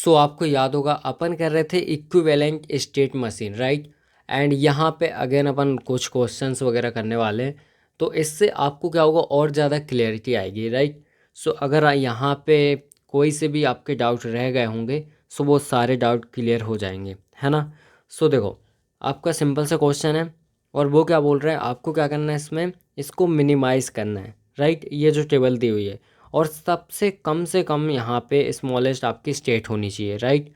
सो आपको याद होगा अपन कर रहे थे equivalent state machine, right. And यहाँ पे अगेन अपन कुछ क्वेश्चंस वगैरह करने वाले हैं, तो इससे आपको क्या होगा और ज़्यादा क्लियरिटी आएगी, राइट। सो अगर यहाँ पे कोई से भी आपके डाउट रह गए होंगे सो वो सारे डाउट क्लियर हो जाएंगे, है ना। सो देखो आपका सिंपल सा क्वेश्चन है और वो क्या बोल रहे हैं, आपको क्या करना है इसमें, इसको मिनिमाइज़ करना है, राइट। ये जो टेबल दी हुई है और सबसे कम से कम यहाँ पे स्मॉलेस्ट आपकी स्टेट होनी चाहिए, राइट।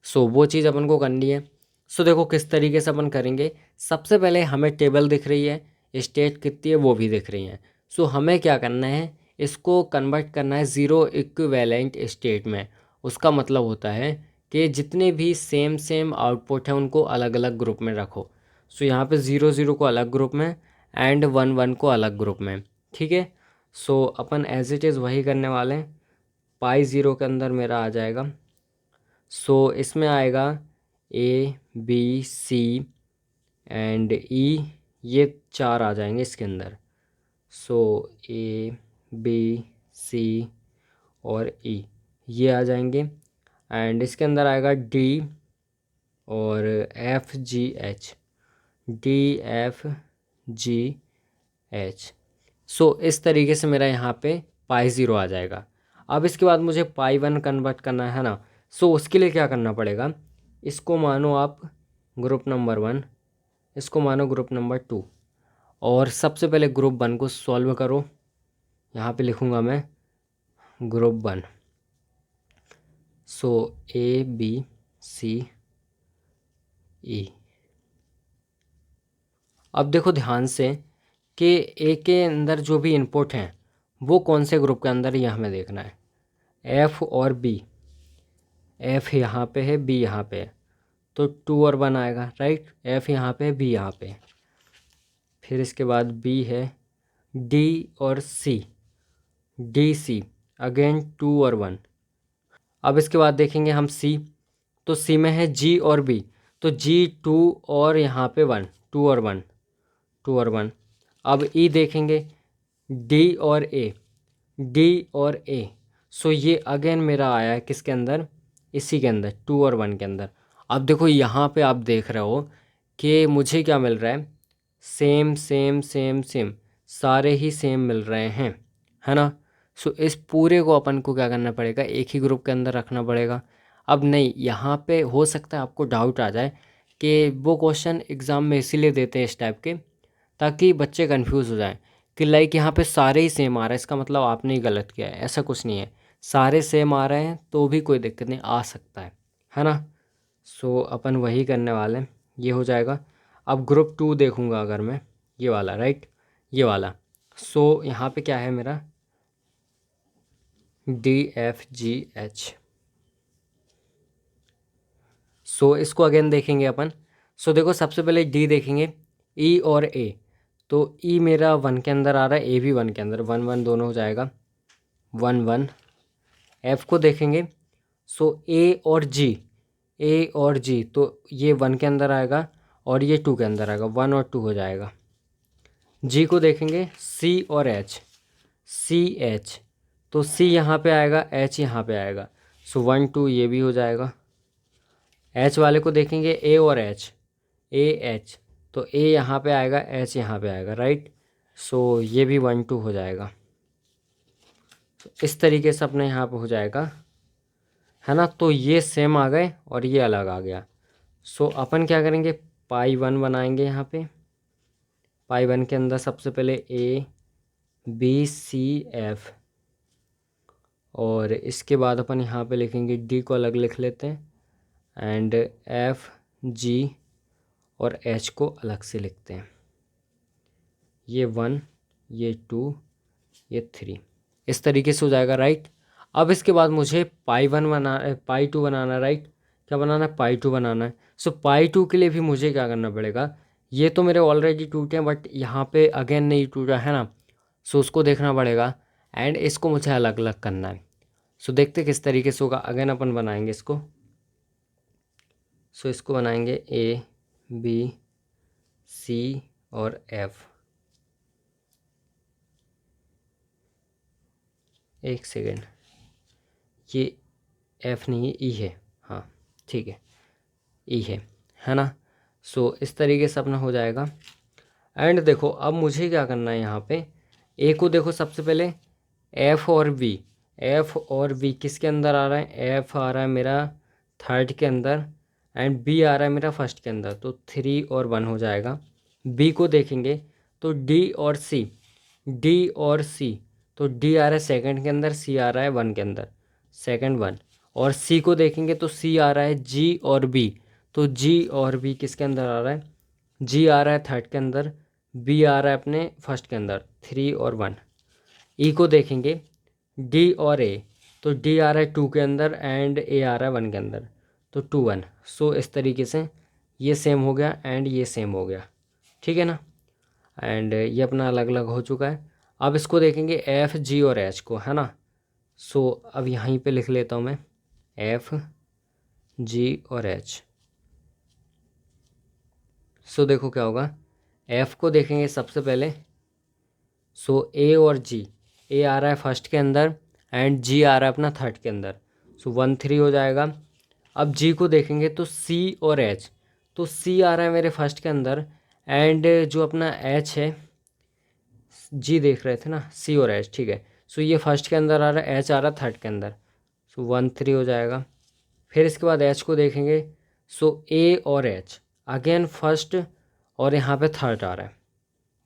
सो वो चीज़ अपन को करनी है। सो देखो किस तरीके से अपन करेंगे। सबसे पहले हमें टेबल दिख रही है, स्टेट कितनी है वो भी दिख रही है। सो हमें क्या करना है, इसको कन्वर्ट करना है ज़ीरो इक्विवेलेंट स्टेट में। उसका मतलब होता है कि जितने भी सेम सेम आउटपुट हैं उनको अलग अलग ग्रुप में रखो। सो यहाँ पे 0 0 को अलग ग्रुप में एंड 1 1 को अलग ग्रुप में, ठीक है। सो अपन एज इट इज़ वही करने वाले हैं। पाई ज़ीरो के अंदर मेरा आ जाएगा, सो इसमें आएगा ए बी सी एंड ई, ये चार आ जाएंगे इसके अंदर। सो ए बी सी और ई ये आ जाएंगे एंड इसके अंदर आएगा डी और F G H, D F G H. So इस तरीके से मेरा यहाँ पे पाई ज़ीरो आ जाएगा। अब इसके बाद मुझे पाई वन कन्वर्ट करना है ना। सो उसके लिए क्या करना पड़ेगा, इसको मानो आप ग्रुप नंबर 1, इसको मानो ग्रुप नंबर 2 और सबसे पहले ग्रुप 1 को सॉल्व करो। यहाँ पे लिखूँगा मैं group 1। So A B C ई। अब देखो ध्यान से कि ए के अंदर जो भी इनपुट हैं वो कौन से ग्रुप के अंदर, ये हमें देखना है। एफ़ और बी, एफ़ यहाँ पे है बी यहाँ पे है, तो 2 और 1 आएगा, राइट। एफ़ यहाँ पे है बी यहाँ पे, फिर इसके बाद बी है डी और सी, डी सी अगेन 2 और 1। अब इसके बाद देखेंगे हम सी, तो सी में है जी और बी, तो जी 2 और यहाँ पे 1, 2 और 1, 2 और 1। अब ई देखेंगे डी और ए, डी और ए। सो ये अगेन मेरा आया है किसके अंदर, इसी के अंदर 2 और 1 के अंदर। अब देखो यहाँ पे आप देख रहे हो कि मुझे क्या मिल रहा है, सेम सेम सेम सेम, सारे ही सेम मिल रहे हैं, है ना। सो इस पूरे को अपन को क्या करना पड़ेगा, एक ही ग्रुप के अंदर रखना पड़ेगा। अब नहीं, यहाँ पे हो सकता है आपको डाउट आ जाए कि वो क्वेश्चन एग्ज़ाम में इसीलिए देते हैं इस टाइप के, ताकि बच्चे कंफ्यूज हो जाएं कि लाइक यहाँ पे सारे ही सेम आ रहा है इसका मतलब आपने ही गलत किया है। ऐसा कुछ नहीं है, सारे सेम आ रहे हैं तो भी कोई दिक्कत नहीं, आ सकता है ना। सो अपन वही करने वाले हैं, ये हो जाएगा। अब ग्रुप 2 देखूंगा अगर मैं, ये वाला, राइट, ये वाला। सो यहाँ पे क्या है मेरा, डी एफ जी एच। सो इसको अगेन देखेंगे अपन। सो देखो सबसे पहले डी देखेंगे, ई और ए, तो ई मेरा 1 के अंदर आ रहा है, ए भी 1 के अंदर, 1 1 दोनों हो जाएगा, 1 1। एफ़ को देखेंगे, सो ए और जी, ए और जी, तो ये 1 के अंदर आएगा और ये 2 के अंदर आएगा, 1 और 2 हो जाएगा। जी को देखेंगे, सी और एच, सी एच, तो सी यहाँ पे आएगा, एच यहाँ पे आएगा, सो 1 2 ये भी हो जाएगा। एच वाले को देखेंगे, ए और एच, ए एच, तो ए यहाँ पे आएगा, एच यहाँ पे आएगा, राइट। सो ये भी 1 2 हो जाएगा। तो इस तरीके से अपने यहाँ पे हो जाएगा, है ना। तो ये सेम आ गए और ये अलग आ गया। सो अपन क्या करेंगे, पाई 1 बनाएंगे यहाँ पे। पाई 1 के अंदर सबसे पहले ए बी सी एफ और इसके बाद अपन यहाँ पे लिखेंगे डी को अलग लिख लेते हैं एंड एफ जी और एच को अलग से लिखते हैं। ये 1, ये 2, ये 3, इस तरीके से हो जाएगा, राइट। अब इसके बाद मुझे पाई 1 पाई 2 बनाना है, राइट। क्या बनाना है, पाई 2 बनाना है। सो पाई 2 के लिए भी मुझे क्या करना पड़ेगा, ये तो मेरे ऑलरेडी टूटे हैं बट यहाँ पे अगेन नहीं टूटा है ना, सो उसको देखना पड़ेगा एंड इसको मुझे अलग अलग करना है। सो देखते किस तरीके से होगा, अगेन अपन बनाएंगे इसको। सो इसको बनाएंगे ए बी सी और एफ। एक सेकेंड, ये एफ नहीं है, ई है, ठीक है, है ना। सो इस तरीके से अपना हो जाएगा। एंड देखो अब मुझे क्या करना है यहाँ पे, ए को देखो सबसे पहले एफ और वी, एफ और वी किसके अंदर आ रहा है, एफ आ रहा है मेरा थर्ड के अंदर एंड बी आ रहा है मेरा फर्स्ट के अंदर, तो 3 और 1 हो जाएगा। बी को देखेंगे तो डी और सी, डी और सी, तो डी आ रहा है सेकंड के अंदर, सी आ रहा है 1 के अंदर, सेकंड 1। और सी को देखेंगे तो सी आ रहा है जी और बी, तो जी और बी किसके अंदर आ रहा है, जी आ रहा है थर्ड के अंदर, बी आ रहा है अपने फर्स्ट के अंदर, 3 और 1। ई को देखेंगे डी और ए, तो डी आ रहा है 2 के अंदर एंड ए आ रहा है 1 के अंदर, तो 2 1। सो इस तरीके से ये सेम हो गया एंड ये सेम हो गया, ठीक है ना। एंड ये अपना अलग अलग हो चुका है। अब इसको देखेंगे एफ जी और एच को, है ना। सो अब यहीं पे लिख लेता हूँ मैं एफ जी और एच। सो देखो क्या होगा, एफ को देखेंगे सबसे पहले, सो ए और जी, ए आ रहा है फर्स्ट के अंदर एंड जी आ रहा है अपना थर्ड के अंदर, सो 1 3 हो जाएगा। अब जी को देखेंगे तो सी और एच, तो सी आ रहा है मेरे फर्स्ट के अंदर एंड जो अपना एच है, जी देख रहे थे ना, सी और एच, ठीक है। सो ये फर्स्ट के अंदर आ रहा है, एच आ रहा है थर्ड के अंदर, सो 1 3 हो जाएगा। फिर इसके बाद एच को देखेंगे, सो ए और एच अगेन फर्स्ट और यहाँ पे थर्ड आ रहा है,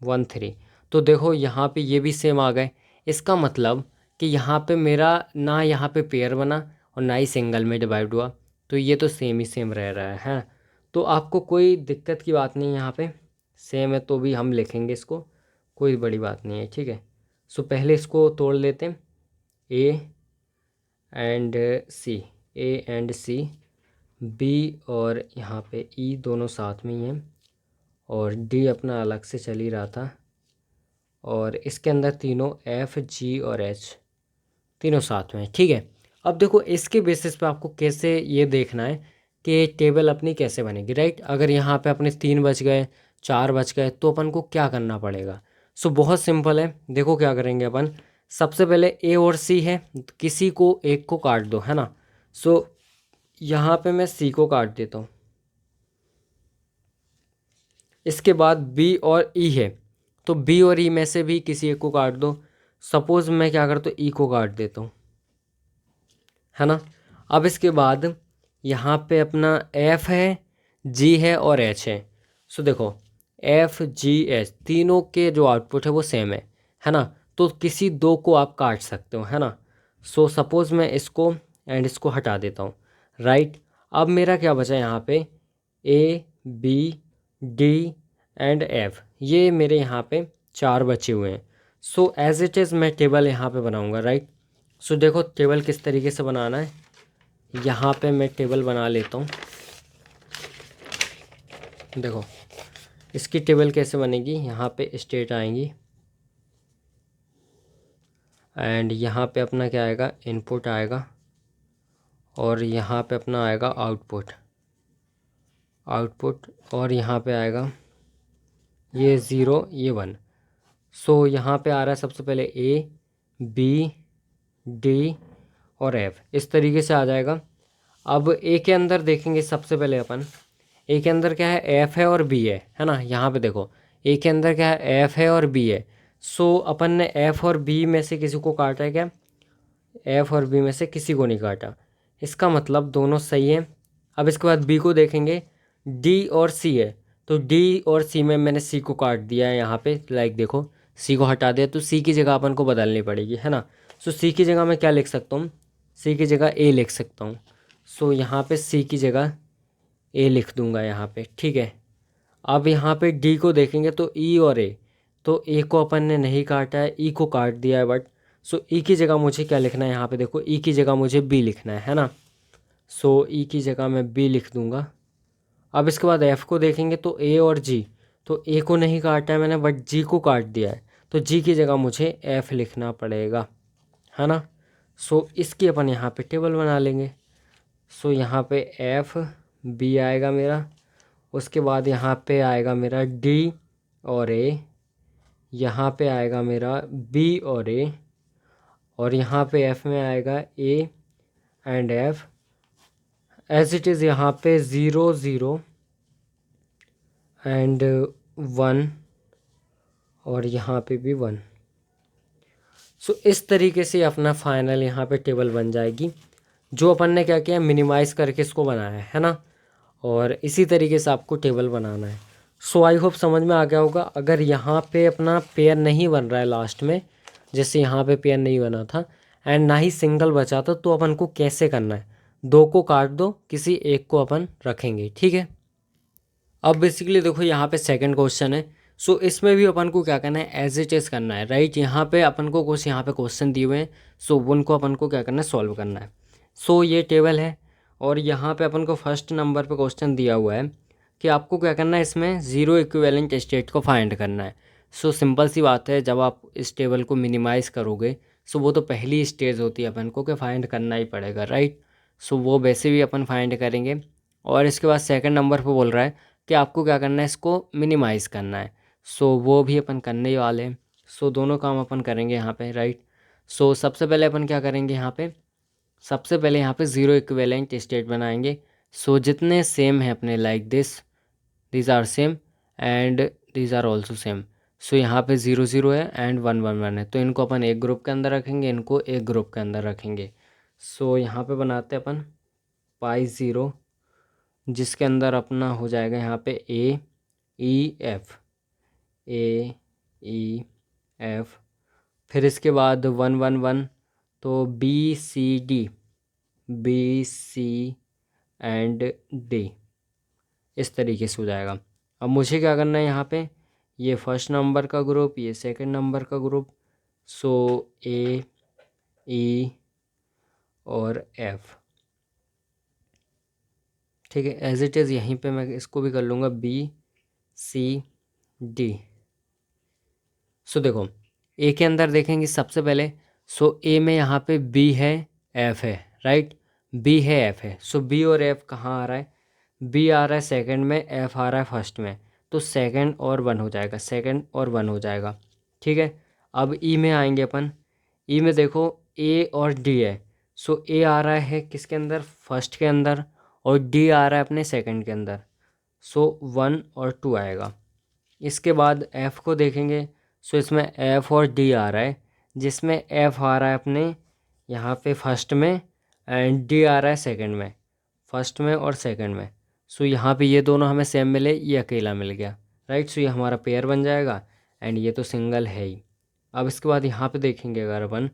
1 3। तो देखो यहाँ पे ये भी सेम आ गए। इसका मतलब कि यहाँ पे मेरा ना यहाँ पे पेयर बना और ना ही सिंगल में डिवाइड हुआ, तो ये तो सेम ही सेम रह रहा है। तो आपको कोई दिक्कत की बात नहीं है, यहाँ पे सेम है तो भी हम लिखेंगे इसको, कोई बड़ी बात नहीं है, ठीक है। सो पहले इसको तोड़ लेते हैं, A and C, A and C, B और यहाँ पे ई दोनों साथ में ही हैं और डी अपना अलग से चल ही रहा था, और इसके अंदर तीनों एफ जी और एच तीनों साथ में हैं, ठीक है। अब देखो इसके बेसिस पे आपको कैसे ये देखना है कि टेबल अपनी कैसे बनेगी, राइट। अगर यहाँ पे अपने 3 बच गए, 4 बच गए, तो अपन को क्या करना पड़ेगा। सो बहुत सिंपल है, देखो क्या करेंगे अपन। सबसे पहले ए और सी है, किसी को एक को काट दो, है ना। सो यहाँ पे मैं सी को काट देता हूँ। इसके बाद बी और ई है, तो बी और ई में से भी किसी एक को काट दो। सपोज़ मैं क्या करता हूँ, ई को काट देता हूँ, है ना। अब इसके बाद यहाँ पे अपना एफ है, जी है और एच है। सो देखो एफ जी एच तीनों के जो आउटपुट है वो सेम है ना। तो किसी दो को आप काट सकते हो, है ना। सो सपोज़ मैं इसको एंड इसको हटा देता हूँ, राइट। अब मेरा क्या बचा यहाँ पे, A B D and F, ये मेरे यहाँ पे 4 बचे हुए हैं। सो एज इट इज़ मैं टेबल यहाँ पे बनाऊँगा, राइट। सो देखो टेबल किस तरीके से बनाना है, यहाँ पे मैं टेबल बना लेता हूँ। देखो इसकी टेबल कैसे बनेगी, यहाँ पे स्टेट आएंगी एंड यहाँ पे अपना क्या आएगा, इनपुट आएगा और यहाँ पे अपना आएगा आउटपुट, आउटपुट और यहाँ पे आएगा ये 0 ये 1। सो यहाँ पे आ रहा है सबसे पहले ए बी डी और एफ, इस तरीके से आ जाएगा। अब ए के अंदर देखेंगे सबसे पहले अपन, ए के अंदर क्या है, एफ है और बी है ना। यहाँ पे देखो ए के अंदर क्या है, एफ है और बी है। सो अपन ने एफ और बी में से किसी को काटा है क्या, एफ और बी में से किसी को नहीं काटा, इसका मतलब दोनों सही हैं। अब इसके बाद बी को देखेंगे, डी और सी है, तो डी और सी में मैंने सी को काट दिया है यहाँ पे, लाइक देखो सी को हटा दिया, तो सी की जगह अपन को बदलनी पड़ेगी, है ना। सो सी की जगह मैं क्या लिख सकता हूँ, सी की जगह ए लिख सकता हूँ। सो यहाँ पे सी की जगह ए लिख दूंगा यहाँ पे, ठीक है। अब यहाँ पे डी को देखेंगे तो ई और ए, तो ए को अपन ने नहीं काटा है, ई को काट दिया है, बट सो ई की जगह मुझे क्या लिखना है, यहाँ पे देखो ई की जगह मुझे बी लिखना है ना। सो ई की जगह मैं बी लिख दूंगा। अब इसके बाद एफ़ को देखेंगे तो ए और जी, तो ए को नहीं काटा है मैंने बट जी को काट दिया है, तो जी की जगह मुझे एफ़ लिखना पड़ेगा, है ना। सो इसकी अपन यहाँ पे टेबल बना लेंगे। सो यहाँ पे एफ़ बी आएगा मेरा, उसके बाद यहाँ पे आएगा मेरा डी और ए, यहाँ पे आएगा मेरा बी और ए, और यहाँ पे एफ़ में आएगा A and F as it is यहाँ पे 0 0 एंड 1 और यहाँ पे भी 1। सो इस तरीके से अपना फाइनल यहाँ पे टेबल बन जाएगी, जो अपन ने क्या किया, मिनिमाइज़ करके इसको बनाया है ना। और इसी तरीके से आपको टेबल बनाना है। सो आई होप समझ में आ गया होगा। अगर यहाँ पे अपना पेयर नहीं बन रहा है लास्ट में, जैसे यहाँ पे पेयर नहीं बना था एंड ना ही सिंगल बचा था, तो अपन को कैसे करना है, दो को काट दो, किसी एक को अपन रखेंगे, ठीक है। अब बेसिकली देखो यहाँ पे सेकंड क्वेश्चन है। सो इसमें भी अपन को क्या करना है, एज इट इज़ करना है, राइट। यहाँ पे अपन को कुछ यहाँ पे क्वेश्चन दिए हुए हैं, सो उनको अपन को क्या करना है, सॉल्व करना है। सो ये टेबल है और यहाँ पे अपन को फर्स्ट नंबर पे क्वेश्चन दिया हुआ है कि आपको क्या करना है, इसमें ज़ीरो इक्विवेलेंट स्टेट को फाइंड करना है। सो सिंपल सी बात है, जब आप इस टेबल को मिनिमाइज़ करोगे, सो वो तो पहली स्टेज होती है अपन को कि फाइंड करना ही पड़ेगा, राइट। सो वो वैसे भी अपन फाइंड करेंगे। और इसके बाद सेकंड नंबर पे बोल रहा है कि आपको क्या करना है, इसको मिनिमाइज़ करना है। सो वो भी अपन करने ही वाले हैं। सो दोनों काम अपन करेंगे यहाँ पे, राइट। सो सबसे पहले अपन क्या करेंगे यहाँ पे, सबसे पहले यहाँ पे ज़ीरो इक्विवेलेंट स्टेट बनाएंगे। सो जितने सेम हैं अपने, like this, these are same and these are also same. So यहाँ पे 0 0 है एंड 1 1 1 है, तो इनको अपन एक ग्रुप के अंदर रखेंगे, इनको एक ग्रुप के अंदर रखेंगे। सो यहाँ पे बनाते हैं अपन पाई 0, जिसके अंदर अपना हो जाएगा यहाँ पे ए ई एफ, ए ई एफ। फिर इसके बाद 1 1 1, तो B C D, B C and D, इस तरीके से हो जाएगा। अब मुझे क्या करना है यहाँ पे, ये फर्स्ट नंबर का ग्रुप, ये सेकंड नंबर का ग्रुप। सो ए ई और एफ, ठीक है। एज इट इज़ यहीं पे मैं इसको भी कर लूँगा बी सी डी। सो देखो ए के अंदर देखेंगे सबसे पहले, सो ए में यहाँ पे बी है, एफ है, राइट। बी है, एफ है। सो बी और एफ कहाँ आ रहा है, बी आ रहा है सेकंड में, एफ आ रहा है फर्स्ट में, तो सेकंड और वन हो जाएगा, सेकंड और वन हो जाएगा, ठीक है। अब ई में आएंगे अपन। ई में देखो ए और डी है। सो ए आ रहा है किसके अंदर, फर्स्ट के अंदर, और डी आ रहा है अपने सेकंड के अंदर। सो 1 और 2 आएगा। इसके बाद एफ़ को देखेंगे। सो इसमें एफ़ और डी आ रहा है, जिसमें एफ़ आ रहा है अपने यहाँ पे फर्स्ट में एंड डी आ रहा है सेकंड में, फर्स्ट में और सेकंड में। सो यहाँ पे ये दोनों हमें सेम मिले, ये अकेला मिल गया, राइट। सो ये हमारा पेयर बन जाएगा एंड ये तो सिंगल है ही। अब इसके बाद यहाँ पे देखेंगे अगर अपन,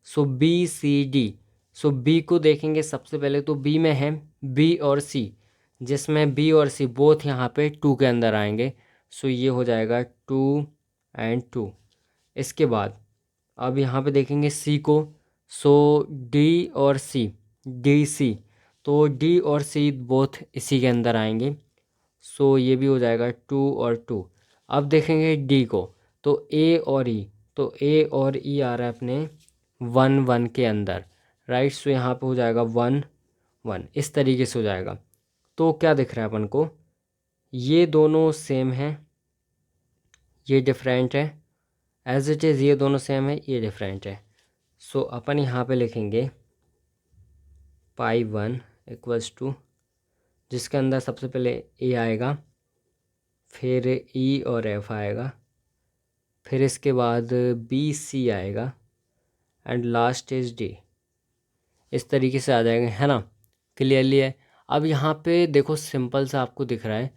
सो बी सी डी। सो बी को देखेंगे सबसे पहले, तो बी में है बी और सी, जिसमें बी और सी बोथ यहाँ पे 2 के अंदर आएंगे। सो ये हो जाएगा 2 एंड 2। इसके बाद अब यहाँ पे देखेंगे सी को। सो डी और सी, डी सी, तो डी और सी बोथ इसी के अंदर आएंगे। सो ये भी हो जाएगा 2 और 2। अब देखेंगे डी को, तो ए और ई, तो ए और ई आ रहा है अपने 1 1 के अंदर, राइट। सो यहाँ पे हो जाएगा 1 1, इस तरीके से हो जाएगा। तो क्या दिख रहा है अपन को, ये दोनों सेम हैं, ये डिफरेंट है। एज इट इज़ ये दोनों सेम है, ये डिफरेंट है। सो अपन यहाँ पे लिखेंगे पाई 1 इक्वल्स टू, जिसके अंदर सबसे पहले ए आएगा, फिर ई और एफ आएगा, फिर इसके बाद बी सी आएगा एंड लास्ट इज डी। इस तरीके से आ जाएंगे, है ना। क्लियरली है। अब यहाँ पे देखो सिंपल सा आपको दिख रहा है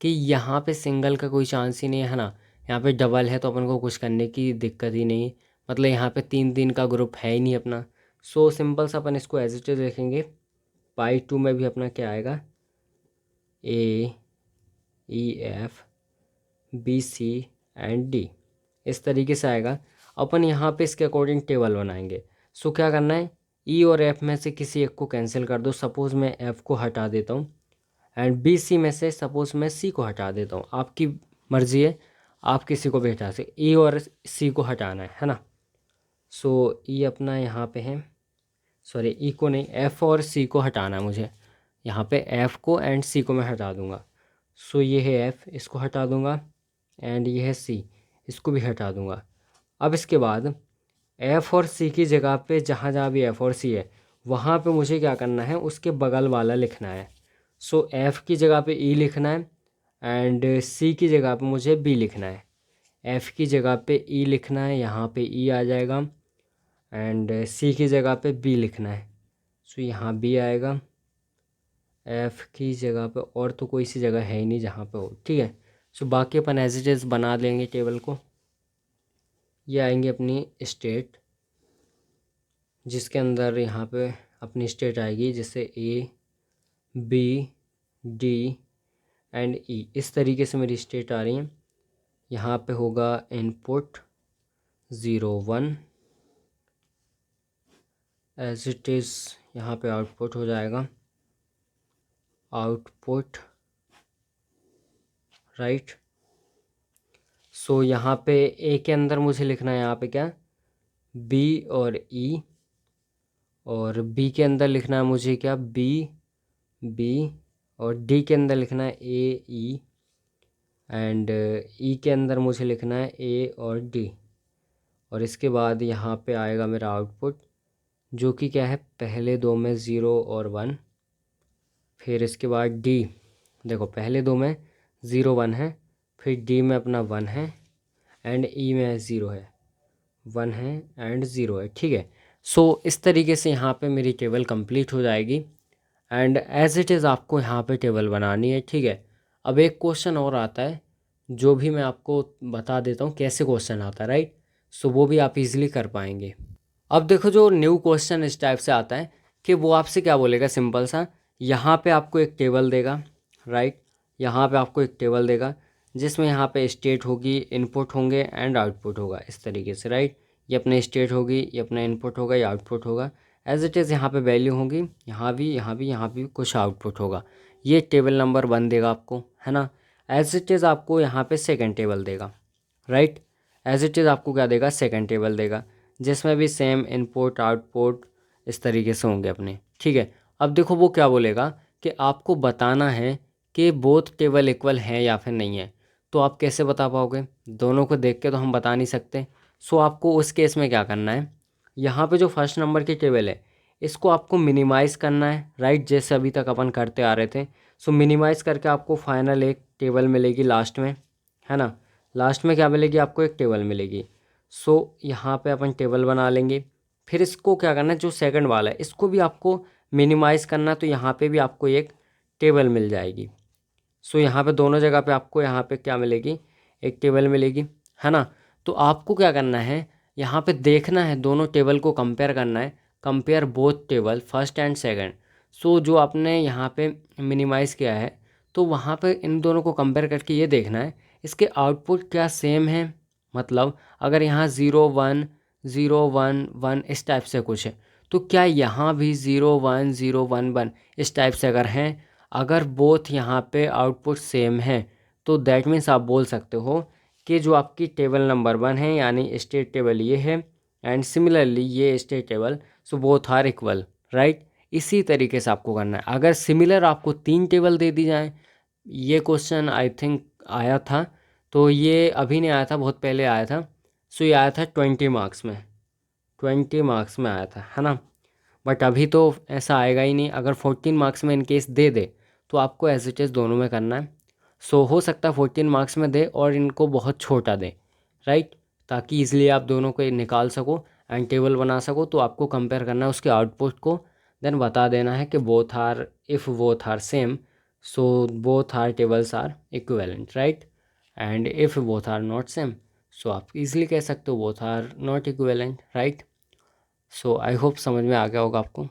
कि यहाँ पे सिंगल का कोई चांस ही नहीं है ना। यहाँ पे डबल है तो अपन को कुछ करने की दिक्कत ही नहीं, मतलब यहाँ पे 3 3 का ग्रुप है ही नहीं अपना। सो सिंपल सा अपन इसको एज इट इज देखेंगे। पाई 2 में भी अपना क्या आएगा, A E F B C and D, इस तरीके से आएगा। अपन यहाँ पे इसके अकॉर्डिंग टेबल बनाएंगे। सो क्या करना है, ई और एफ में से किसी एक को कैंसिल कर दो। सपोज़ मैं एफ को हटा देता हूँ एंड बी सी में से सपोज़ मैं सी को हटा देता हूँ, आपकी मर्ज़ी है, आप किसी को भी हटा सकते। ई और सी को हटाना है ना। सो ई अपना यहाँ पे है, सॉरी ई को नहीं, एफ़ और सी को हटाना है मुझे। यहाँ पे एफ़ को एंड सी को मैं हटा दूँगा। सो ये है एफ़, इसको हटा दूँगा एंड ये है सी, इसको भी हटा दूँगा। अब इसके बाद एफ़ और सी की जगह पे जहाँ जहाँ भी एफ़ और सी है वहाँ पे मुझे क्या करना है, उसके बगल वाला लिखना है। सो एफ़ की जगह पे ई लिखना है एंड सी की जगह पे मुझे बी लिखना है। एफ़ की जगह पे ई लिखना है, यहाँ पे ई आ जाएगा एंड सी की जगह पे बी लिखना है। सो यहाँ बी आएगा। एफ़ की जगह पे और तो कोई सी जगह है ही नहीं जहाँ पे हो, ठीक है। सो बाकी अपन एज इट इज़ बना लेंगे टेबल को। ये आएंगे अपनी स्टेट, जिसके अंदर यहाँ पे अपनी स्टेट आएगी, जैसे ए बी डी एंड ई, इस तरीके से मेरी स्टेट आ रही हैं। यहाँ पे होगा इनपुट 0 1 एज इट इज़, यहाँ पे आउटपुट हो जाएगा आउटपुट, राइट। सो यहाँ पे ए के अंदर मुझे लिखना है यहाँ पे क्या, बी और ई, और बी के अंदर लिखना है मुझे क्या, बी बी, और डी के अंदर लिखना है ए ई, एंड ई के अंदर मुझे लिखना है ए और डी। और इसके बाद यहाँ पे आएगा मेरा आउटपुट, जो कि क्या है, पहले दो में 0 और 1। फिर इसके बाद डी, देखो पहले दो में 0 1 है, फिर डी में अपना 1 है एंड ई में 0 है, 1 है एंड 0 है, ठीक है। सो इस तरीके से यहाँ पे मेरी टेबल कंप्लीट हो जाएगी एंड एज इट इज़ आपको यहाँ पे टेबल बनानी है, ठीक है। अब एक क्वेश्चन और आता है, जो भी मैं आपको बता देता हूँ कैसे क्वेश्चन आता है, राइट। सो वो भी आप इजीली कर पाएंगे। अब देखो जो न्यू क्वेश्चन इस टाइप से आता है कि वो आपसे क्या बोलेगा, सिंपल सा, यहाँ पे आपको एक टेबल देगा, राइट। यहाँ पे आपको एक टेबल देगा जिसमें यहाँ पे स्टेट होगी, इनपुट होंगे एंड आउटपुट होगा, इस तरीके से, राइट। ये अपने स्टेट होगी, ये अपना इनपुट होगा, ये आउटपुट होगा। एज इट इज़ यहाँ पे वैल्यू होगी, यहाँ भी यहाँ भी यहाँ भी कुछ आउटपुट होगा। ये टेबल नंबर 1 देगा आपको, है ना। एज इट इज़ आपको यहाँ पे सेकेंड टेबल देगा, राइट। एज इट इज़ आपको क्या देगा, सेकेंड टेबल देगा, जिसमें भी सेम इनपुट आउटपुट इस तरीके से होंगे अपने, ठीक है। अब देखो वो क्या बोलेगा कि आपको बताना है कि बोथ टेबल इक्वल हैं या फिर नहीं है। तो आप कैसे बता पाओगे, दोनों को देख के तो हम बता नहीं सकते। सो आपको उस केस में क्या करना है, यहाँ पे जो फर्स्ट नंबर की टेबल है इसको आपको मिनिमाइज़ करना है, राइट, जैसे अभी तक अपन करते आ रहे थे। सो मिनिमाइज़ करके आपको फाइनल एक टेबल मिलेगी लास्ट में, है ना। लास्ट में क्या मिलेगी, आपको एक टेबल मिलेगी। सो यहाँ पे अपन टेबल बना लेंगे। फिर इसको क्या करना है, जो सेकंड वाला है इसको भी आपको मिनिमाइज़ करना है, तो यहाँ पे भी आपको एक टेबल मिल जाएगी। सो यहाँ पे दोनों जगह पे आपको यहाँ पे क्या मिलेगी, एक टेबल मिलेगी, है ना। तो आपको क्या करना है, यहाँ पे देखना है, दोनों टेबल को कंपेयर करना है, compare both table first and second. So जो आपने यहाँ पे मिनिमाइज़ किया है, तो वहाँ पे इन दोनों को कंपेयर करके ये देखना है इसके आउटपुट क्या सेम है। मतलब अगर यहाँ 0 1 0 1 1 इस टाइप से कुछ है, तो क्या यहाँ भी 0 1 0 1 1 इस टाइप से अगर हैं, अगर बोथ यहाँ पे आउटपुट सेम है, तो दैट मीन्स आप बोल सकते हो कि जो आपकी टेबल नंबर 1 है, यानी स्टेट टेबल ये है एंड सिमिलरली ये state table, so both are equal, right. इसी तरीके से आपको करना है। अगर सिमिलर आपको 3 टेबल दे दी जाए, ये क्वेश्चन आई थिंक आया था, तो ये अभी नहीं आया था, बहुत पहले आया था। सो ये आया था 20 मार्क्स में, 20 मार्क्स में आया था, है ना। बट अभी तो ऐसा आएगा ही नहीं। अगर 14 मार्क्स में इनकेस दे दे, तो आपको एज इट इज़ दोनों में करना है। सो हो सकता है 14 मार्क्स में दे और इनको बहुत छोटा दे, राइट, ताकि ईजिली आप दोनों को निकाल सको एंड टेबल बना सको। तो आपको कंपेयर करना है उसके आउटपुट को, देन बता देना है कि both are, if both are same, so both are tables are equivalent, right. And if both are not same, so आप इजीली कह सकते हो both are not equivalent, right. So I hope समझ में आ गया होगा आपको।